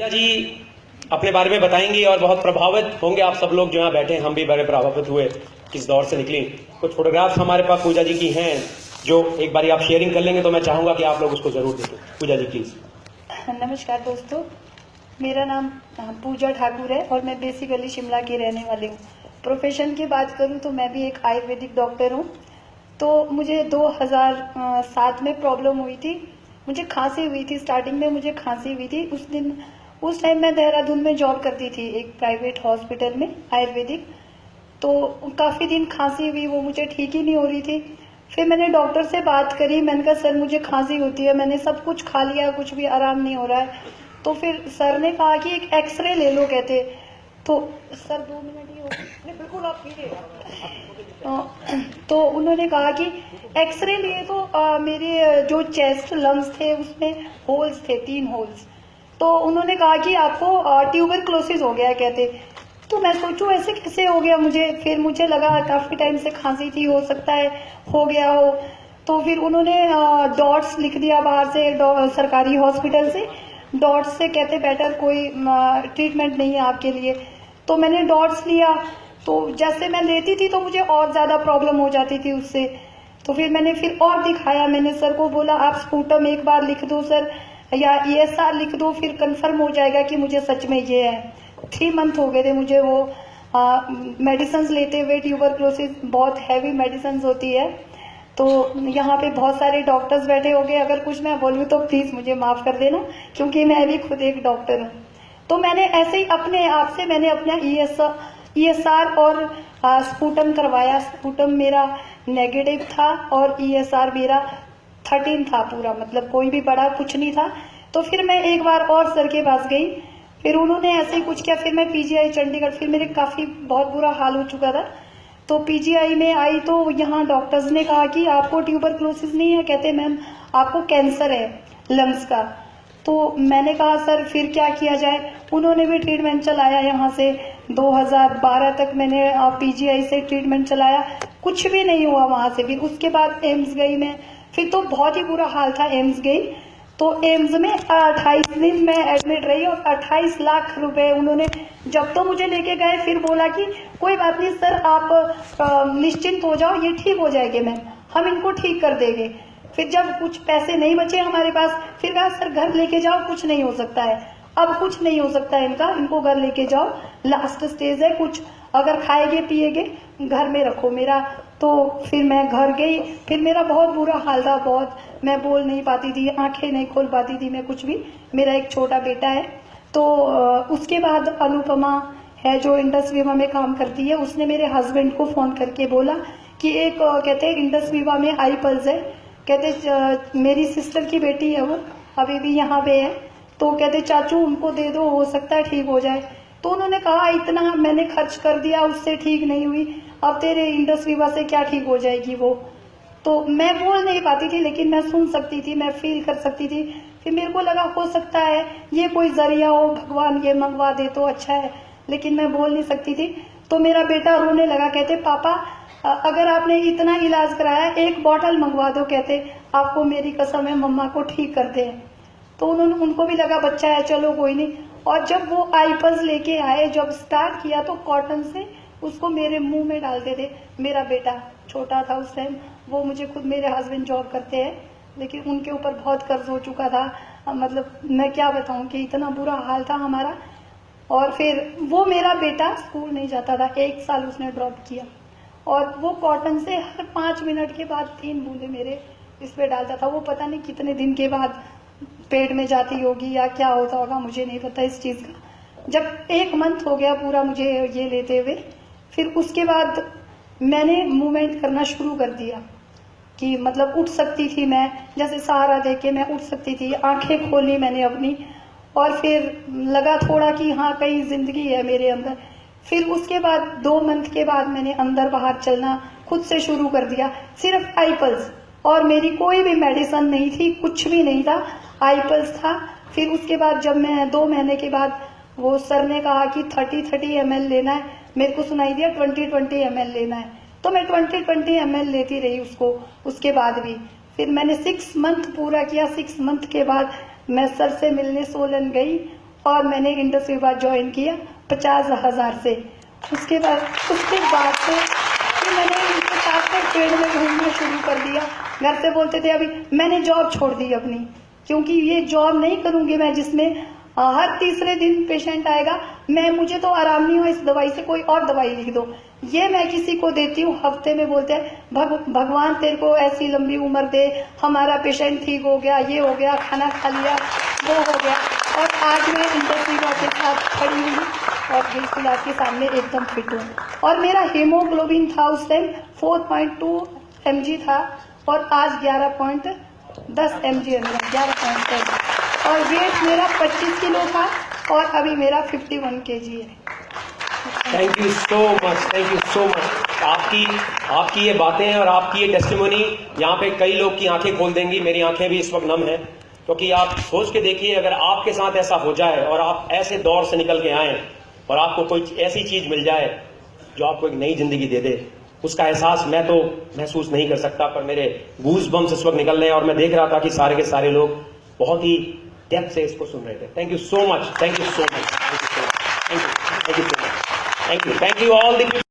जी अपने बारे में बताएंगी और बहुत प्रभावित होंगे आप सब लोग जो यहाँ बैठे हैं। हम भी बड़े प्रभावित हुए किस दौर से निकली। कुछ फोटोग्राफ्स हमारे पास पूजा जी की हैं जो एक बारी आप शेयरिंग कर लेंगे तो मैं चाहूंगा कि आप लोग उसको जरूर देखें। पूजा जी प्लीज। नमस्कार दोस्तों, मेरा नाम पूजा ठाकुर है और मैं बेसिकली शिमला की रहने वाली हूँ। प्रोफेशन की बात करूँ तो मैं भी एक आयुर्वेदिक डॉक्टर हूँ। तो मुझे 2007 में प्रॉब्लम हुई थी, मुझे खांसी हुई थी। स्टार्टिंग में मुझे खांसी हुई थी। उस टाइम मैं देहरादून में जॉब करती थी एक प्राइवेट हॉस्पिटल में आयुर्वेदिक। तो काफी दिन खांसी हुई, वो मुझे ठीक ही नहीं हो रही थी। फिर मैंने डॉक्टर से बात करी, मैंने कहा सर मुझे खांसी होती है, मैंने सब कुछ खा लिया, कुछ भी आराम नहीं हो रहा है। तो फिर सर ने कहा कि एक एक्सरे ले लो कहते। तो सर 2 मिनट ही हो गए, बिल्कुल आप तो उन्होंने कहा कि एक्सरे लिए तो मेरे जो चेस्ट लंग्स थे उसमें होल्स थे, 3 होल्स। तो उन्होंने कहा कि आपको ट्यूबरक्लोसिस हो गया कहते। तो मैं सोचूं ऐसे कैसे हो गया मुझे। फिर मुझे लगा काफी टाइम से खांसी थी, हो सकता है हो गया हो। तो फिर उन्होंने डॉट्स लिख दिया बाहर से, सरकारी हॉस्पिटल से। डॉट्स से कहते बेटर कोई ट्रीटमेंट नहीं है आपके लिए। तो मैंने डॉट्स लिया, तो जैसे मैं लेती थी तो मुझे और ज्यादा प्रॉब्लम हो जाती थी उससे। तो फिर मैंने और दिखाया, मैंने सर को बोला आप स्पूटम एक बार लिख दो सर, या ESR लिख दो, फिर कंफर्म हो जाएगा कि मुझे सच में ये है। 3 मंथ हो गए थे मुझे वो मेडिसिन लेते हुए। ट्यूबरक्लोसिस बहुत हैवी मेडिसिन होती है। तो यहाँ पे बहुत सारे डॉक्टर्स बैठे होंगे, अगर कुछ मैं बोलूँ तो प्लीज मुझे माफ कर देना, क्योंकि मैं भी खुद एक डॉक्टर हूँ। तो मैंने ऐसे ही अपने आप से मैंने अपना ESR और स्पूटम करवाया। स्पूटम मेरा नेगेटिव था और ESR मेरा 13 था पूरा, मतलब कोई भी बड़ा कुछ नहीं था। तो फिर मैं एक बार और सर के पास गई, फिर उन्होंने ऐसे ही कुछ किया। फिर मैं PGI चंडीगढ़, फिर मेरे काफी बहुत बुरा हाल हो चुका था। तो PGI में आई तो यहाँ डॉक्टर्स ने कहा कि आपको ट्यूबरक्लोसिस नहीं है, कहते मैम आपको कैंसर है लंग्स का। तो मैंने कहा सर फिर क्या किया जाए। उन्होंने भी ट्रीटमेंट चलाया, यहाँ से 2012 तक मैंने PGI से ट्रीटमेंट चलाया, कुछ भी नहीं हुआ वहां से। फिर उसके बाद एम्स गई मैं, फिर तो बहुत ही बुरा हाल था। एम्स गई तो एम्स में 28 दिन मैं एडमिट रही और 28 लाख रुपए उन्होंने जब तो मुझे लेके गए। फिर बोला कि कोई बात नहीं सर, आप निश्चिंत हो जाओ, ये ठीक हो जाएंगे मैम, हम इनको ठीक कर देंगे। फिर जब कुछ पैसे नहीं बचे हमारे पास, फिर कहा सर घर लेके जाओ, कुछ नहीं हो सकता है, अब कुछ नहीं हो सकता है इनको घर लेके जाओ, लास्ट स्टेज है, कुछ अगर खाएंगे पिएगे घर में रखो मेरा। तो फिर मैं घर गई। फिर मेरा बहुत बुरा हाल था, बहुत, मैं बोल नहीं पाती थी, आंखें नहीं खोल पाती थी मैं कुछ भी। मेरा एक छोटा बेटा है। तो उसके बाद अनुपमा है जो इंडस विवा में काम करती है, उसने मेरे हस्बैंड को फोन करके बोला कि एक कहते हैं इंडस विवा में आई पल्स है, कहते मेरी सिस्टर की बेटी है, वो अभी भी यहाँ पे है। तो कहते चाचू उनको दे दो, हो सकता है ठीक हो जाए। तो उन्होंने कहा इतना मैंने खर्च कर दिया, उससे ठीक नहीं हुई, अब तेरे इंडस विवा से क्या ठीक हो जाएगी वो। तो मैं बोल नहीं पाती थी, लेकिन मैं सुन सकती थी, मैं फील कर सकती थी। फिर मेरे को लगा हो सकता है ये कोई जरिया हो, भगवान ये मंगवा दे तो अच्छा है, लेकिन मैं बोल नहीं सकती थी। तो मेरा बेटा रोने लगा, कहते पापा अगर आपने इतना इलाज कराया, एक बॉटल मंगवा दो, कहते आपको मेरी कसम है मम्मा को ठीक कर दे। तो उनको भी लगा बच्चा है, चलो कोई नहीं। और जब वो आईपल्स लेके आए, जब स्टार्ट किया तो कॉटन से उसको मेरे मुंह में डालते थे। मेरा बेटा छोटा था उस टाइम, वो मुझे खुद, मेरे हस्बैंड जॉब करते हैं, लेकिन उनके ऊपर बहुत कर्ज हो चुका था। मतलब मैं क्या बताऊं कि इतना बुरा हाल था हमारा। और फिर वो मेरा बेटा स्कूल नहीं जाता था, 1 साल उसने ड्रॉप किया। और वो कॉटन से हर 5 मिनट के बाद 3 बूंदे मेरे इस पे डालता था। वो पता नहीं कितने दिन के बाद पेट में जाती होगी या क्या होता होगा, मुझे नहीं पता इस चीज का। जब 1 मंथ हो गया पूरा मुझे ये लेते हुए, फिर उसके बाद मैंने मूवमेंट करना शुरू कर दिया कि मतलब उठ सकती थी मैं, जैसे सहारा देके मैं उठ सकती थी, आंखें खोली मैंने अपनी। और फिर लगा थोड़ा कि हाँ कहीं जिंदगी है मेरे अंदर। फिर उसके बाद 2 मंथ के बाद मैंने अंदर बाहर चलना खुद से शुरू कर दिया, सिर्फ आईपल्स, और मेरी कोई भी मेडिसिन नहीं थी, कुछ भी नहीं था, आईपल्स था। फिर उसके बाद जब मैं 2 महीने के बाद, वो सर ने कहा कि 30-30 ml लेना है, मेरे को सुनाई दिया 20-20 ml लेना है, तो मैं 20-20 ml लेती रही उसको। उसके बाद भी फिर मैंने 6 मंथ पूरा किया। 6 मंथ के बाद मैं सर से मिलने सोलन गई और मैंने इंडस्ट्री के बाद ज्वाइन किया 50,000 से। उसके बाद से फिर मैंने इनके साथ में फील्ड में घूमना शुरू कर दिया। घर से बोलते थे, अभी मैंने जॉब छोड़ दी अपनी, क्योंकि ये जॉब नहीं करूंगी मैं जिसमें हर तीसरे दिन पेशेंट आएगा, मुझे तो आराम नहीं हो, इस दवाई से कोई और दवाई लिख दो। ये मैं किसी को देती हूँ, हफ्ते में बोलते हैं भगवान तेरे को ऐसी लंबी उम्र दे, हमारा पेशेंट ठीक हो गया, ये हो गया, खाना खा लिया, वो हो गया। और आज मैं इंडस्ट्री के साथ खड़ी हुई और बिल्कुल आपके सामने एकदम फिट हूँ। और मेरा हीमोग्लोबिन था उस टाइम 4.2 mg था और आज 11.10 mg है मेरा, 11.10। और वेट मेरा 25 किलो था और अभी मेरा 51 kg है। Thank you so much, thank you so much. आपकी ये बातें और आपकी ये टेस्टिमोनी यहाँ पे कई लोग की आंखें खोल देंगी। मेरी आंखें भी इस वक्त नम है, क्योंकि आप सोच के देखिए, अगर आपके साथ ऐसा हो जाए और आप ऐसे दौर से निकल के आए और आपको कोई ऐसी चीज मिल जाए जो आपको एक नई जिंदगी दे दे, उसका एहसास मैं तो महसूस नहीं कर सकता, पर मेरे गूज बम्स इस वक्त निकल रहे हैं। और मैं देख रहा था कि सारे के सारे लोग बहुत ही डेप्थ से इसको सुन रहे थे। Thank you so much, thank you so much, thank you so much, thank you so much, thank you all the